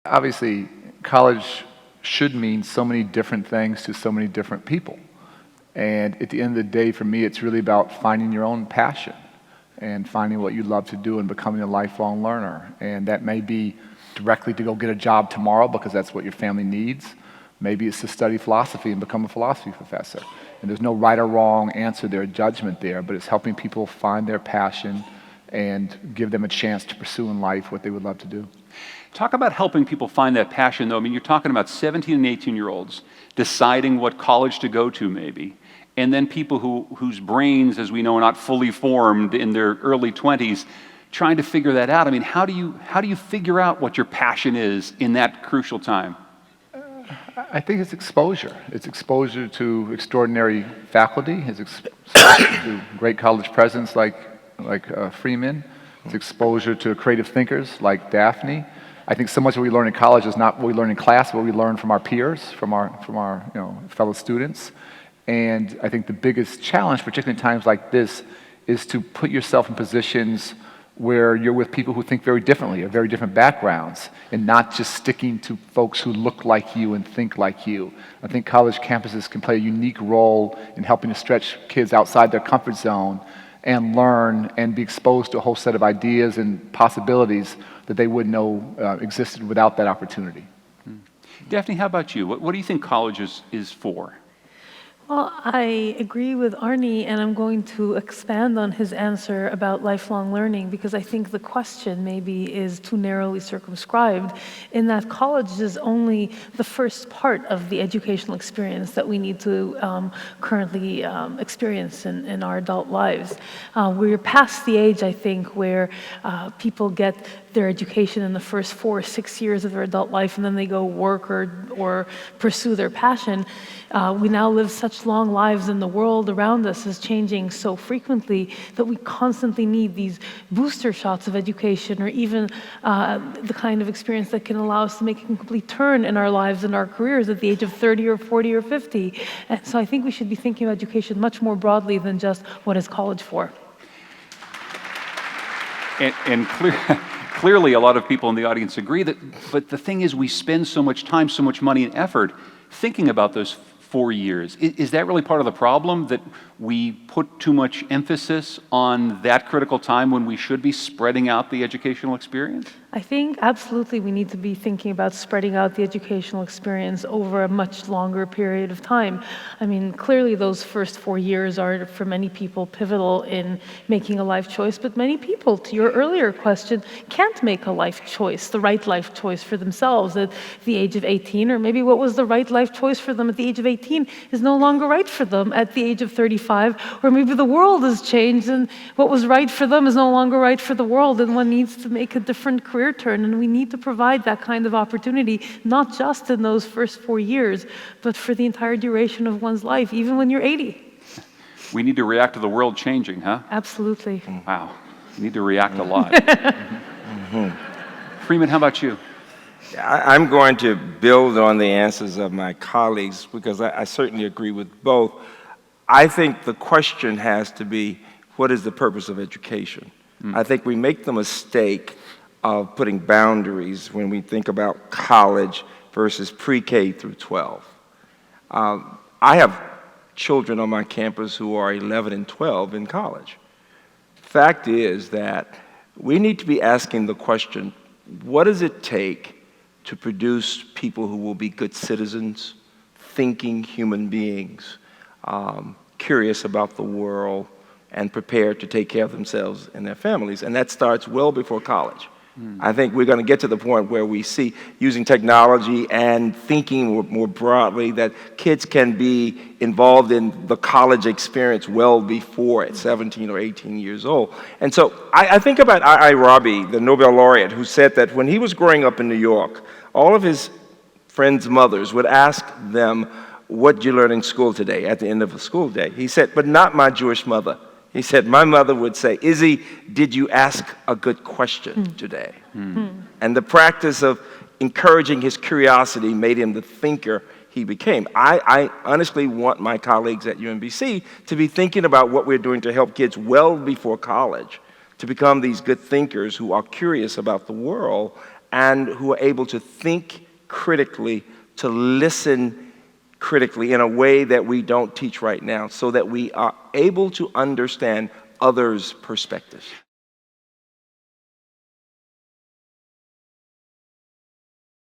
Obviously, college should mean so many different things to so many different people. And at the end of the day, for me, it's really about finding your own passion and finding what you love to do and becoming a lifelong learner. And that may be directly to go get a job tomorrow because that's what your family needs. Maybe it's to study philosophy and become a philosophy professor. And there's no right or wrong answer there, judgment there, but it's helping people find their passion and give them a chance to pursue in life what they would love to do. Talk about helping people find that passion, though. I mean, you're talking about 17 and 18-year-olds deciding what college to go to, maybe, and then people whose brains, as we know, are not fully formed in their early 20s, trying to figure that out. I mean, how do you figure out what your passion is in that crucial time? I think it's exposure. It's exposure to extraordinary faculty. It's exposure to great college presidents like Freeman. It's exposure to creative thinkers like Daphne. I think so much of what we learn in college is not what we learn in class, but what we learn from our peers, from our fellow students. And I think the biggest challenge, particularly in times like this, is to put yourself in positions where you're with people who think very differently, or very different backgrounds, and not just sticking to folks who look like you and think like you. I think college campuses can play a unique role in helping to stretch kids outside their comfort zone and learn and be exposed to a whole set of ideas and possibilities that they wouldn't know existed without that opportunity. Daphne, how about you? What do you think college is for? Well, I agree with Arne, and I'm going to expand on his answer about lifelong learning because I think the question maybe is too narrowly circumscribed in that college is only the first part of the educational experience that we need to currently experience in our adult lives. We're past the age, I think, where people get their education in the first 4 or 6 years of their adult life and then they go work or pursue their passion. We now live such long lives and the world around us is changing so frequently that we constantly need these booster shots of education or even the kind of experience that can allow us to make a complete turn in our lives and our careers at the age of 30 or 40 or 50. And so I think we should be thinking of education much more broadly than just what is college for. And clearly a lot of people in the audience agree that, but the thing is we spend so much time, so much money and effort thinking about those 4 years. Is that really part of the problem, that we put too much emphasis on that critical time when we should be spreading out the educational experience? I think absolutely we need to be thinking about spreading out the educational experience over a much longer period of time. I mean, clearly those first 4 years are, for many people, pivotal in making a life choice, but many people, to your earlier question, can't make a life choice, the right life choice for themselves at the age of 18, or maybe what was the right life choice for them at the age of 18 is no longer right for them at the age of 35, or maybe the world has changed and what was right for them is no longer right for the world, and one needs to make a different career turn, and we need to provide that kind of opportunity, not just in those first 4 years, but for the entire duration of one's life, even when you're 80. We need to react to the world changing, huh? Absolutely. Wow. We need to react a lot. Freeman, how about you? I'm going to build on the answers of my colleagues because I certainly agree with both. I think the question has to be, what is the purpose of education? I think we make the mistake of putting boundaries when we think about college versus pre-K through 12. I have children on my campus who are 11 and 12 in college. Fact is that we need to be asking the question, what does it take to produce people who will be good citizens, thinking human beings, curious about the world, and prepared to take care of themselves and their families? And that starts well before college. I think we're going to get to the point where we see, using technology and thinking more broadly, that kids can be involved in the college experience well before at 17 or 18 years old. And so I think about Rabi, the Nobel laureate, who said that when he was growing up in New York, all of his friends' mothers would ask them, "What did you learn in school today?" at the end of a school day. He said, "But not my Jewish mother." He said, "My mother would say, 'Izzy, did you ask a good question today?'" And the practice of encouraging his curiosity made him the thinker he became. I honestly want my colleagues at UMBC to be thinking about what we're doing to help kids well before college to become these good thinkers who are curious about the world and who are able to think critically, to listen critically in a way that we don't teach right now, so that we are able to understand others' perspectives.